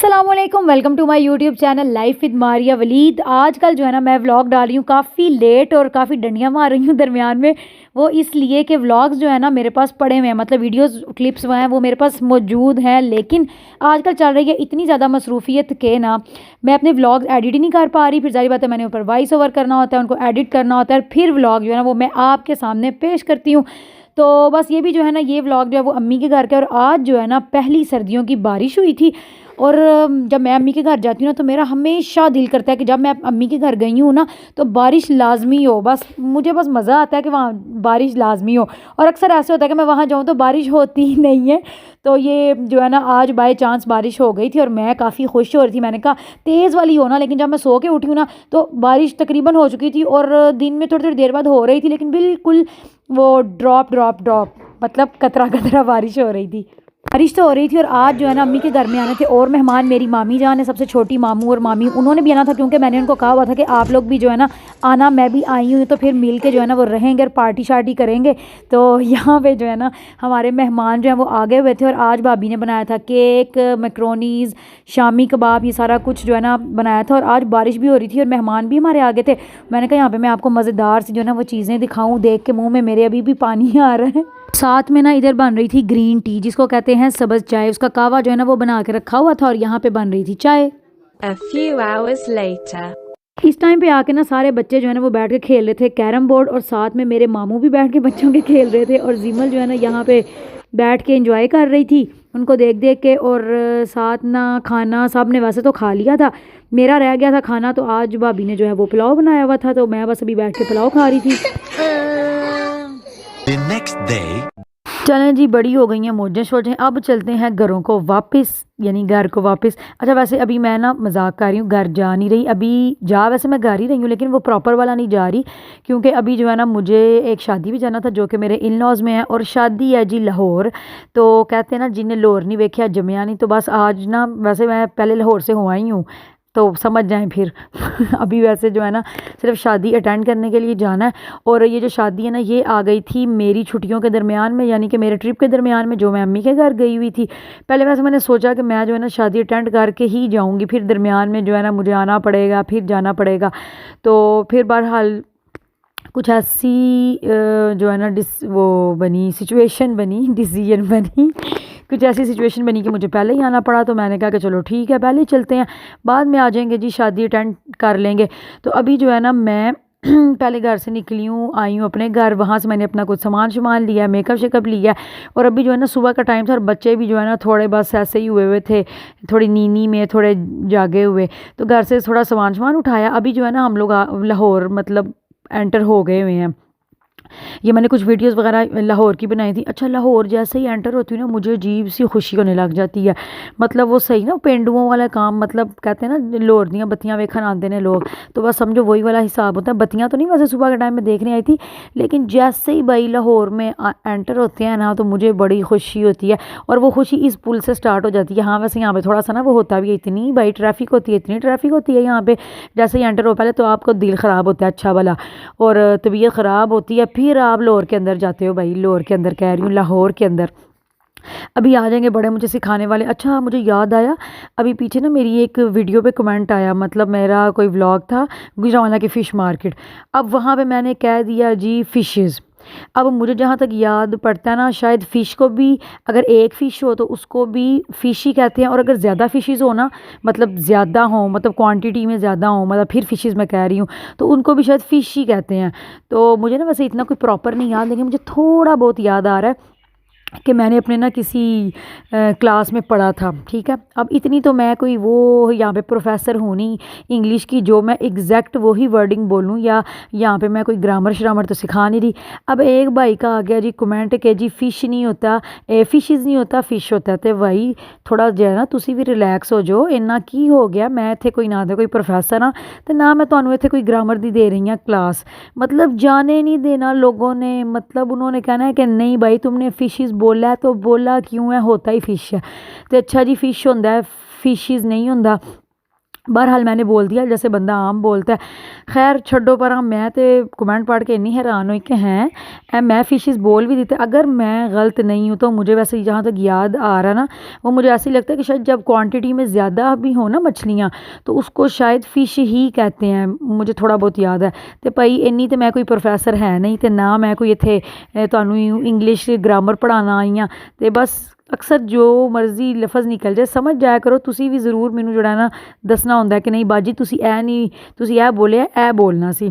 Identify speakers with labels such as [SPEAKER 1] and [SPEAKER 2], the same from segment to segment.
[SPEAKER 1] अस्सलामुअलैकुम, welcome to my YouTube channel life with Maria Waleed. आजकल जो है ना मैं व्लॉग डाल रही हूँ काफ़ी लेट और काफ़ी डंडियाँ मार रही हूँ दरमियान में। वो इसलिए कि व्लॉग्स जो है ना मेरे पास पड़े हुए हैं, मतलब वीडियोस क्लिप्स हैं वो मेरे पास मौजूद हैं, लेकिन आजकल चल रही है इतनी ज़्यादा मसरूफियत के ना मैं अपने व्लॉग्स एडिट ही नहीं कर पा रही। फिर जारी बात है मैंने ऊपर वॉइस ओवर करना होता है, उनको एडिट करना होता है, फिर व्लॉग जो है ना वो मैं आपके सामने पेश करती हूँ। तो बस ये भी जो है ना ये व्लॉग जो है वो अम्मी के घर के, और आज जो है ना पहली सर्दियों की बारिश हुई थी। और जब मैं अम्मी के घर जाती हूँ ना तो मेरा हमेशा दिल करता है कि जब मैं अम्मी के घर गई हूँ ना तो बारिश लाजमी हो। बस मुझे बस मज़ा आता है कि वहाँ बारिश लाजमी हो, और अक्सर ऐसे होता है कि मैं वहाँ जाऊँ तो बारिश होती ही नहीं है। तो ये जो है ना आज बाय चांस बारिश हो गई थी और मैं काफ़ी खुश हो रही थी। मैंने कहा तेज़ वाली हो ना, लेकिन जब मैं सो के उठी हूँ ना तो बारिश तकरीबन हो चुकी थी और दिन में थोड़ी थोड़ी देर बाद हो रही थी, लेकिन बिल्कुल वो ड्रॉप ड्रॉप ड्रॉप मतलब कतरा कतरा बारिश हो रही थी। बारिश तो हो रही थी और आज जो है ना अम्मी के घर में आने थे और मेहमान। मेरी मामी जान है, सबसे छोटी मामू और मामी, उन्होंने भी आना था क्योंकि मैंने उनको कहा हुआ था कि आप लोग भी जो है ना आना, मैं भी आई हूँ तो फिर मिल के जो है ना वो रहेंगे और पार्टी शार्टी करेंगे। तो यहाँ पे जो है ना हमारे मेहमान जो हैं वो आगे हुए थे और आज भाभी ने बनाया था केक, मैक्रोनीज़, शामी कबाब, ये सारा कुछ जो है ना बनाया था। और आज बारिश भी हो रही थी और मेहमान भी हमारे आगे थे। मैंने कहा यहाँ पे मैं आपको मज़ेदार सी जो है ना वो चीज़ें दिखाऊँ, देख के मुँह में मेरे अभी भी पानी आ रहा है। साथ में ना इधर बन रही थी ग्रीन टी, जिसको कहते हैं सब्ज़ चाय। उसका कावा जो है ना वो बना के रखा हुआ था और यहाँ पे बन रही थी चाय।
[SPEAKER 2] A few hours later.
[SPEAKER 1] इस टाइम पे आके ना सारे बच्चे जो है ना वो बैठ के खेल रहे थे कैरम बोर्ड, और साथ में मेरे मामू भी बैठ के बच्चों के खेल रहे थे, और जिमल जो है ना यहाँ पे बैठ के एंजॉय कर रही थी उनको देख देख के। और साथ ना खाना सब ने वैसे तो खा लिया था, मेरा रह गया था खाना। तो आज भाभी ने जो है वो पुलाव बनाया हुआ था, तो मैं बस अभी बैठ के पुलाव खा रही थी।
[SPEAKER 3] The next day.
[SPEAKER 1] चलें जी, बड़ी हो गई हैं मौजें शोजें, अब चलते हैं घरों को वापस, यानी घर को वापस। अच्छा वैसे अभी मैं ना मजाक कर रही हूँ, घर जा नहीं रही अभी। जा वैसे मैं घर ही रही हूँ, लेकिन वो प्रॉपर वाला नहीं जा रही, क्योंकि अभी जो है ना मुझे एक शादी भी जाना था जो कि मेरे इन लॉज में है, और शादी है जी लाहौर। तो कहते हैं ना जिन्हें लाहौर नहीं वेख्या जमया नहीं। तो बस आज ना वैसे मैं पहले लाहौर से हुआ ही हूँ, तो समझ जाएं फिर अभी वैसे जो है ना सिर्फ शादी अटेंड करने के लिए जाना है। और ये जो शादी है ना ये आ गई थी मेरी छुट्टियों के दरमियान में, यानी कि मेरे ट्रिप के दरमियान में जो मैं अम्मी के घर गई हुई थी। पहले वैसे मैंने सोचा कि मैं जो है ना शादी अटेंड करके ही जाऊंगी, फिर दरमियान में जो है ना मुझे आना पड़ेगा, फिर जाना पड़ेगा। तो फिर बहरहाल कुछ ऐसी जो है ना वो बनी सिचुएशन बनी डिसीजन बनी कुछ ऐसी सिचुएशन बनी कि मुझे पहले ही आना पड़ा। तो मैंने कहा कि चलो ठीक है पहले ही चलते हैं, बाद में आ जाएंगे जी, शादी अटेंड कर लेंगे। तो अभी जो है ना मैं पहले घर से निकली हूँ, आई हूँ अपने घर, वहाँ से मैंने अपना कुछ सामान लिया, मेकअप शेकअप लिया। और अभी जो है ना सुबह का टाइम था और बच्चे भी जो है ना थोड़े बस ऐसे ही हुए थे, थोड़ी नीनी में थोड़े जागे हुए। तो घर से थोड़ा सामान उठाया। अभी जो है ना हम लोग लाहौर मतलब एंटर हो गए हुए हैं। ये मैंने कुछ वीडियोस वगैरह लाहौर की बनाई थी। अच्छा लाहौर जैसे ही एंटर होती हूँ ना मुझे अजीब सी खुशी होने लग जाती है। मतलब वो सही ना पेंडुओं वाला काम, मतलब कहते हैं ना लाहौर दियाँ बत्तियाँ वेखन आते हैं लोग, तो बस समझो वही वाला हिसाब होता है। बत्तियाँ तो नहीं वैसे सुबह के टाइम में देखने आई थी, लेकिन जैसे ही भाई लाहौर में एंटर होते हैं ना तो मुझे बड़ी खुशी होती है। और वो खुशी इस पुल से स्टार्ट हो जाती है। हाँ वैसे यहाँ पर थोड़ा सा ना वो होता भी है, इतनी भाई ट्रैफिक होती है, इतनी ट्रैफिक होती है यहाँ पर। जैसे ही एंटर हो पहले तो आपको दिल ख़राब होता है अच्छा वाला, और तबीयत ख़राब होती है, फिर आप लाहौर के अंदर जाते हो। भाई लाहौर के अंदर कह रही हूँ, लाहौर के अंदर अभी आ जाएंगे बड़े मुझे सिखाने वाले। अच्छा मुझे याद आया, अभी पीछे ना मेरी एक वीडियो पे कमेंट आया, मतलब मेरा कोई व्लॉग था गुजरांवाला की फ़िश मार्केट। अब वहाँ पे मैंने कह दिया जी फ़िशेज़। अब मुझे जहाँ तक याद पड़ता है ना शायद फ़िश को भी, अगर एक फ़िश हो तो उसको भी फ़िश ही कहते हैं, और अगर ज़्यादा फ़िशेज़ हो ना, मतलब ज़्यादा हो, मतलब क्वांटिटी में ज़्यादा हो, मतलब फिर फ़िशेज़ मैं कह रही हूँ, तो उनको भी शायद फ़िश ही कहते हैं। तो मुझे ना वैसे इतना कोई प्रॉपर नहीं याद, लेकिन मुझे थोड़ा बहुत याद आ रहा है कि मैंने अपने ना किसी क्लास में पढ़ा था। ठीक है, अब इतनी तो मैं कोई वो यहाँ पे प्रोफेसर हूँ नहीं इंग्लिश की जो मैं एग्जैक्ट वही वर्डिंग बोलूँ, या यहाँ पे मैं कोई ग्रामर श्रामर तो सिखा नहीं रही। अब एक भाई का आ गया जी कमेंट के जी फ़िश नहीं होता, फ़िशेज़ नहीं होता फ़िश होता है। तो भाई थोड़ा जो है ना तुसी भी रिलैक्स हो जाओ, इन्ना की हो गया। मैं इत्थे कोई ना कोई प्रोफेसर हाँ, तो ना मैं तुहानू इत्थे कोई ग्रामर दी दे रही हाँ क्लास। मतलब जाने नहीं देना लोगों ने, मतलब उन्होंने कहना है कि नहीं भाई तुमने फ़िशेज़ बोला है तो बोला क्यों है, होता ही फ़िश है। तो अच्छा जी फ़िश होंदा है, फ़िशेज़ नहीं होंदा। बहरहाल मैंने बोल दिया जैसे बंदा आम बोलता है। खैर छड्डो पर मैं तो कमेंट पढ़ के इन्नी हैरान हुई कि हैं मैं फिशेस बोल भी देते। अगर मैं गलत नहीं हूँ तो मुझे वैसे जहाँ तक याद आ रहा ना, वो मुझे ऐसे ही लगता है कि शायद जब क्वांटिटी में ज़्यादा भी हो ना मछलियाँ, तो उसको शायद फ़िश ही कहते हैं, मुझे थोड़ा बहुत याद है। तो भाई इन्नी तो मैं कोई प्रोफैसर है नहीं, तो ना मैं कोई इत्थे तुहानू इंग्लिश ग्रामर पढ़ाना आई हाँ। तो बस अक्सर जो मर्जी लफज निकल जाए समझ जाया करो। तुसी भी ज़रूर मैनू जोड़ा ना दसना होंदा है कि नहीं बाजी तुसी ए नहीं, तुसी ए बोले ए बोलना सी।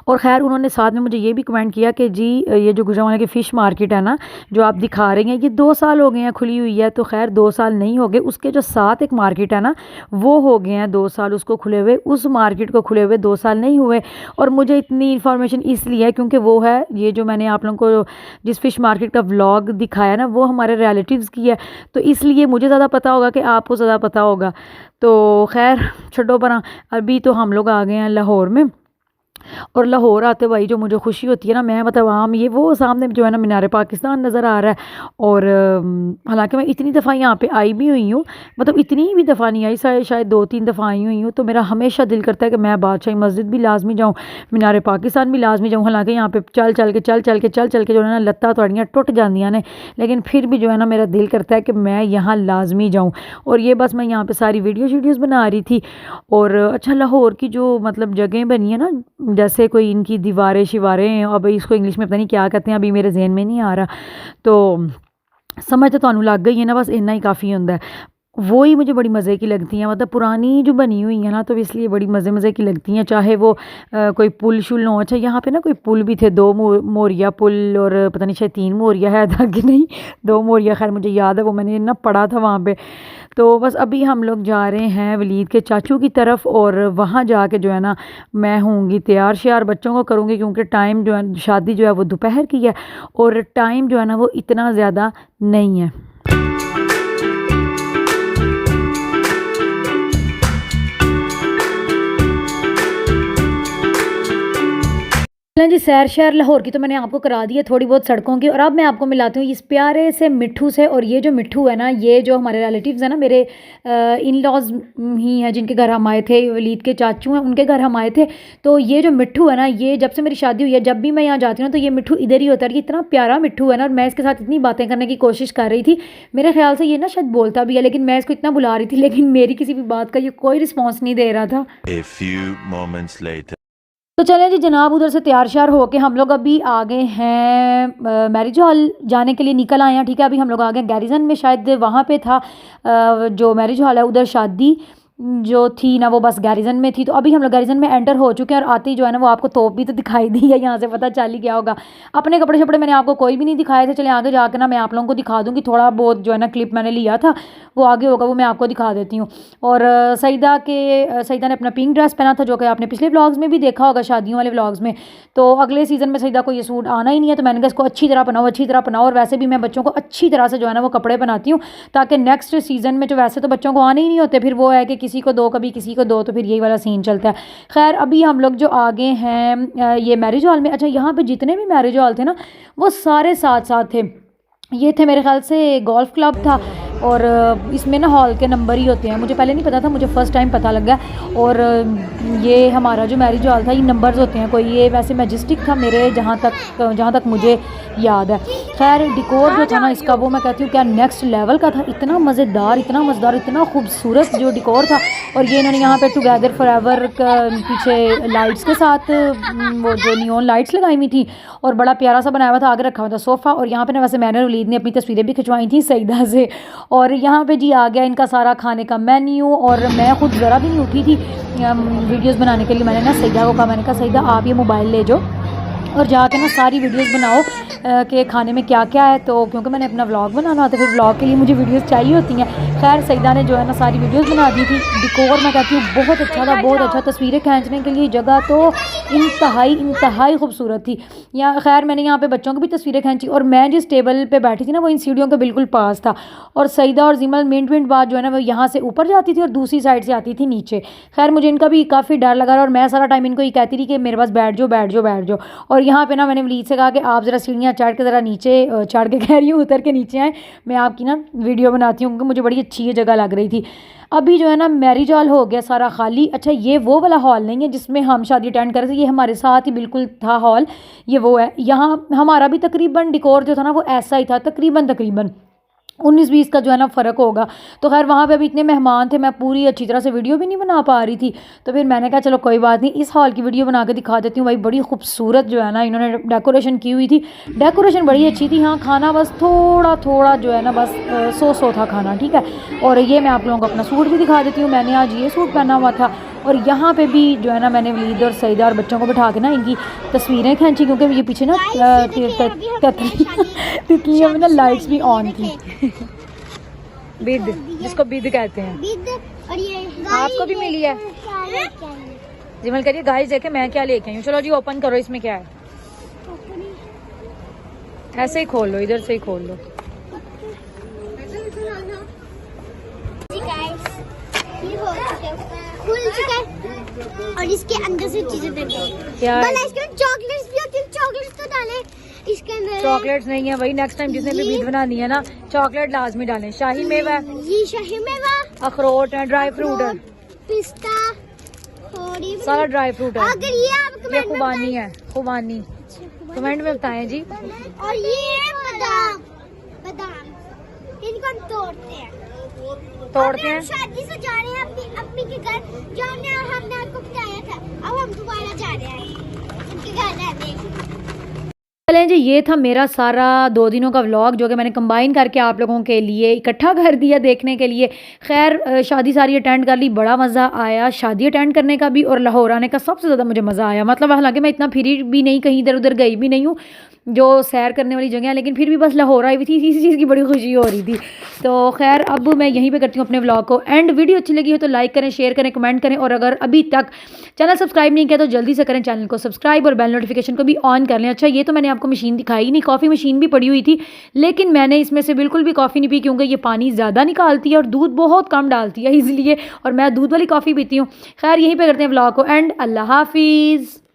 [SPEAKER 1] और ख़ैर उन्होंने साथ में मुझे ये भी कमेंट किया कि जी ये जो गुजरांवाला की फ़िश मार्केट है ना, जो आप दिखा रही हैं, ये 2 साल हो गए हैं खुली हुई है। तो खैर 2 साल नहीं हो गए, उसके जो साथ एक मार्केट है ना, वो हो गए हैं 2 साल उसको खुले हुए, उस मार्केट को खुले हुए 2 साल नहीं हुए। और मुझे इतनी इन्फॉर्मेशन इसलिए है क्योंकि वो है ये जो मैंने आप लोगों को जिस फ़िश मार्केट का व्लॉग दिखाया ना, वो हमारे रिलेटिव्स की है, तो इसलिए मुझे ज़्यादा पता होगा कि आपको ज़्यादा पता होगा। तो खैर छोड़ो परा, अभी तो हम लोग आ गए हैं लाहौर में। और लाहौर आते भाई जो मुझे खुशी होती है ना, मैं मतलब आम ये वो सामने जो है ना मीनार पाकिस्तान नज़र आ रहा है। और हालांकि मैं इतनी दफ़ा यहाँ पे आई भी हुई हूँ, मतलब इतनी भी दफ़ा नहीं आई, शायद 2-3 दफ़ा आई हुई हूँ। तो मेरा हमेशा दिल करता है कि मैं बादशाही मस्जिद भी लाजमी जाऊँ, मीनार पाकिस्तान भी लाजमी जाऊँ। हालांकि यहाँ पे चल चल के जो है ना लत्तां थोड़ियाँ टुट जांदियां ने, लेकिन फिर भी जो है ना मेरा दिल करता है कि मैं यहाँ लाजमी जाऊँ। और ये बस मैं यहाँ पे सारी वीडियोज़ बना रही थी। और अच्छा लाहौर की जो मतलब जगह बनी है ना, जैसे कोई इनकी दीवारें शिवारें, अब इसको इंग्लिश में पता नहीं क्या कहते हैं, अभी मेरे जहन में नहीं आ रहा, तो समझ तो तुहानू लग गई है ना, बस इतना ही काफ़ी होंदा है। वो ही मुझे बड़ी मज़े की लगती हैं, मतलब पुरानी जो बनी हुई है ना, तो इसलिए बड़ी मज़े की लगती हैं। चाहे वो कोई पुल शुल हो। अच्छा यहाँ पे ना कोई पुल भी थे, 2 मोरिया पुल, और पता नहीं शायद 3 मोरिया है था कि नहीं, 2 मोरिया, खैर मुझे याद है, वो मैंने ना पढ़ा था वहाँ पे। तो बस अभी हम लोग जा रहे हैं वलीद के चाचू की तरफ, और वहाँ जाके जो है ना मैं होंगी तैयार श्यार, बच्चों को करूँगी, क्योंकि टाइम जो है शादी जो है वो दोपहर की है, और टाइम जो है ना वो इतना ज़्यादा नहीं है। चलें जी, सैर शहर लाहौर की तो मैंने आपको करा दी है थोड़ी बहुत सड़कों की, और अब मैं आपको मिलाती हूँ इस प्यारे से मिट्ठू से। और ये जो मिट्ठू है ना, ये जो हमारे रिलेटिव्स हैं ना, मेरे इन लॉज ही हैं जिनके घर हम आए थे, वलीद के चाचू हैं उनके घर हम आए थे। तो ये जो मिट्ठू है ना, ये जब से मेरी शादी हुई है, जब भी मैं यहाँ जाती हूँ तो ये मिट्ठू इधर ही होता है। ये इतना प्यारा मिट्ठू है ना, और मैं इसके साथ इतनी बातें करने की कोशिश कर रही थी। मेरे ख्याल से ये ना शायद बोलता भी है, लेकिन मैं इसको इतना बुला रही थी, लेकिन मेरी किसी भी बात का ये कोई रिस्पॉन्स नहीं दे रहा था।
[SPEAKER 3] A few moments later.
[SPEAKER 1] तो चलें जी जनाब, उधर से तैयार श्यार होके हम लोग अभी आ गए हैं मैरिज हॉल जाने के लिए, निकल आए हैं। ठीक है, अभी हम लोग आ गए गैरिजन में, शायद वहाँ पे था जो मैरिज हॉल है, उधर शादी जो थी ना वो बस गैरिजन में थी। तो अभी हम लोग गैरिजन में एंटर हो चुके हैं, और आते ही जो है ना वो आपको तोप भी तो दिखाई दी है, यहाँ से पता चल ही गया होगा। अपने कपड़े शपड़े मैंने आपको कोई भी नहीं दिखाए थे, चले आगे जाकर ना मैं आप लोगों को दिखा दूँगी। थोड़ा बहुत जो है ना क्लिप मैंने लिया था वो आगे होगा, वो मैं आपको दिखा देती हूँ। और सईदा ने अपना पिंक ड्रेस पहना था, जो कि आपने पिछले व्लॉग्स में भी देखा होगा, शादियों वाले व्लॉग्स में। तो अगले सीज़न में सईदा को ये सूट आना ही नहीं है, तो मैंने कहा इसको अच्छी तरह पहनाओ। और वैसे भी मैं बच्चों को अच्छी तरह से जो है ना वो कपड़े बनाती हूँ, ताकि नेक्स्ट सीज़न में जो वैसे तो बच्चों को आने ही नहीं होते, फिर वो है कि किसी को दो कभी किसी को दो, तो फिर यही वाला सीन चलता है। खैर अभी हम लोग जो आगे हैं ये मैरिज हॉल में। अच्छा यहाँ पे जितने भी मैरिज हॉल थे ना, वो सारे साथ साथ थे। ये थे मेरे ख्याल से गोल्फ क्लब था, और इसमें ना हॉल के नंबर ही होते हैं, मुझे पहले नहीं पता था, मुझे फ़र्स्ट टाइम पता लगा। और ये हमारा जो मैरिज हॉल था, ये नंबर्स होते हैं कोई, ये वैसे मैजेस्टिक था मेरे जहाँ तक मुझे याद है। खैर डिकोर जो था ना इसका, वो मैं कहती हूँ क्या नेक्स्ट लेवल का था, इतना मज़ेदार, इतना खूबसूरत जो डिकोर था। और ये इन्होंने यहाँ पे टुगेदर फॉरएवर पीछे लाइट्स के साथ वो जो नियॉन लाइट्स लगाई हुई थी, और बड़ा प्यारा सा बनाया हुआ था, आगे रखा हुआ था सोफ़ा। और यहाँ पे ना वैसे मैंने वलीद ने अपनी तस्वीरें भी खिंचवाई थी सईदा से। और यहाँ पे जी आ गया इनका सारा खाने का मेन्यू, और मैं खुद ज़रा भी नहीं उठी थी वीडियोस बनाने के लिए। मैंने ना सईदा को कहा, मैंने कहा सईदा आप ये मोबाइल ले जाओ और जाके ना सारी वीडियोस बनाओ कि खाने में क्या क्या है। तो क्योंकि मैंने अपना व्लॉग बनाना होता है, फिर व्लॉग के लिए मुझे वीडियोस चाहिए होती हैं। खैर सईदा ने जो है ना सारी वीडियोस बना दी थी। डिकोर मैं कहती हूँ बहुत अच्छा था, बहुत अच्छा। तस्वीरें खींचने के लिए जगह तो इंतहाई खूबसूरत थी। यहाँ खैर मैंने यहाँ पे बच्चों की भी तस्वीरें खींची, और मैं जिस टेबल पे बैठी थी ना वो इन सीढ़ियों के बिल्कुल पास था। और सईदा और जिमल मिनट बाद जो है ना वो यहाँ से ऊपर जाती थी और दूसरी साइड से आती थी नीचे। खैर मुझे इनका भी काफ़ी डर लगा, और मैं सारा टाइम इनको ये कहती थी कि मेरे पास बैठ जाओ। और यहाँ पे ना मैंने वलीद से कहा कि आप ज़रा सीढ़ियाँ चढ़ के ज़रा नीचे चढ़ के कह रही हूँ उतर के नीचे आए, मैं आपकी ना वीडियो बनाती हूँ, क्योंकि मुझे बड़ी अच्छी ये जगह लग रही थी। अभी जो है ना मैरिज हॉल हो गया सारा खाली। अच्छा ये वो वाला हॉल नहीं है जिसमें हम शादी अटेंड कर रहे थे, ये हमारे साथ ही बिल्कुल था हॉल, ये वो है। यहाँ हमारा भी तकरीबन डिकोर जो था ना वो ऐसा ही था, तकरीबन 19-20 का जो है ना फ़र्क होगा। तो खैर वहाँ पे अभी इतने मेहमान थे, मैं पूरी अच्छी तरह से वीडियो भी नहीं बना पा रही थी। तो फिर मैंने कहा चलो कोई बात नहीं, इस हॉल की वीडियो बना के दिखा देती हूँ। भाई बड़ी खूबसूरत जो है ना इन्होंने डेकोरेशन की हुई थी, डेकोरेशन बड़ी अच्छी थी। हाँ खाना बस थोड़ा थोड़ा जो है ना बस सो था खाना, ठीक है। और ये मैं आप लोगों को अपना सूट भी दिखा देती हूँ, मैंने आज ये सूट पहना हुआ था। और यहाँ पे भी जो है ना मैंने वलीद और सईदा और बच्चों को बिठा के ना इनकी तस्वीरें खींची, क्योंकि ये पीछे ना तितलियों में ना लाइट्स भी ऑन थी। बिद, जिसको बिद कहते हैं।
[SPEAKER 4] और ये
[SPEAKER 1] आपको भी मिली है? जिमल करिए गाइस देखे मैं क्या लेके आई हूँ। चलो जी ओपन करो, इसमें क्या है? ऐसे ही खोल लो, इधर से ही खोल लो।
[SPEAKER 4] खुल चुका है और इसके अंदर से चीजें दे दो।
[SPEAKER 1] क्या है?
[SPEAKER 4] इसके अंदर चॉकलेट्स भी होती है, चॉकलेट्स तो डालें इसके अंदर।
[SPEAKER 1] चॉकलेट्स नहीं है भाई, नेक्स्ट टाइम जिसने भी बीट बनानी है ना चॉकलेट लाजमी डालें। शाही मेवा है,
[SPEAKER 4] ये शाही मेवा,
[SPEAKER 1] अखरोट है, ड्राई फ्रूट है,
[SPEAKER 4] पिस्ता, थोड़ी
[SPEAKER 1] सारा ड्राई फ्रूट है।
[SPEAKER 4] अगर ये आप
[SPEAKER 1] ये
[SPEAKER 4] कमेंट में
[SPEAKER 1] खुबानी है, खुबानी कमेंट में बताएं जी।
[SPEAKER 4] और ये बादाम, बादाम इनको हम तोड़ते हैं।
[SPEAKER 1] तोड़ते हैं।
[SPEAKER 4] शादी से जा रहे हैं अपनी अम्मी के घर, जो हमने आपको बताया था। अब हम दोबारा जा रहे हैं उनके घर रहने।
[SPEAKER 1] चलें जी, ये था मेरा सारा 2 दिनों का व्लॉग जो कि मैंने कंबाइन करके आप लोगों के लिए इकट्ठा कर दिया देखने के लिए। खैर शादी सारी अटेंड कर ली, बड़ा मज़ा आया शादी अटेंड करने का भी, और लाहौर आने का सबसे ज़्यादा मुझे मज़ा आया। मतलब हालांकि मैं इतना फिरी भी नहीं, कहीं इधर उधर गई भी नहीं हूँ जो सैर करने वाली जगह है, लेकिन फिर भी बस लाहौर आई हुई थी, इसी चीज़ की बड़ी खुशी हो रही थी। तो खैर अब मैं यहीं पे करती हूँ अपने व्लॉग को एंड। वीडियो अच्छी लगी हो तो लाइक करें, शेयर करें, कमेंट करें, और अगर अभी तक चैनल सब्सक्राइब नहीं किया तो जल्दी से करें चैनल को सब्सक्राइब और बेल नोटिफिकेशन को भी ऑन कर लें। अच्छा ये तो मैंने आपको मशीन दिखाई नहीं, कॉफ़ी मशीन भी पड़ी हुई थी, लेकिन मैंने इसमें से बिल्कुल भी कॉफ़ी नहीं पी, क्योंकि ये पानी ज़्यादा निकालती है और दूध बहुत कम डालती है इसलिए, और मैं दूध वाली कॉफ़ी पीती हूँ। खैर यहीं पर करते हैं व्लॉग को एंड। अल्लाह हाफिज़।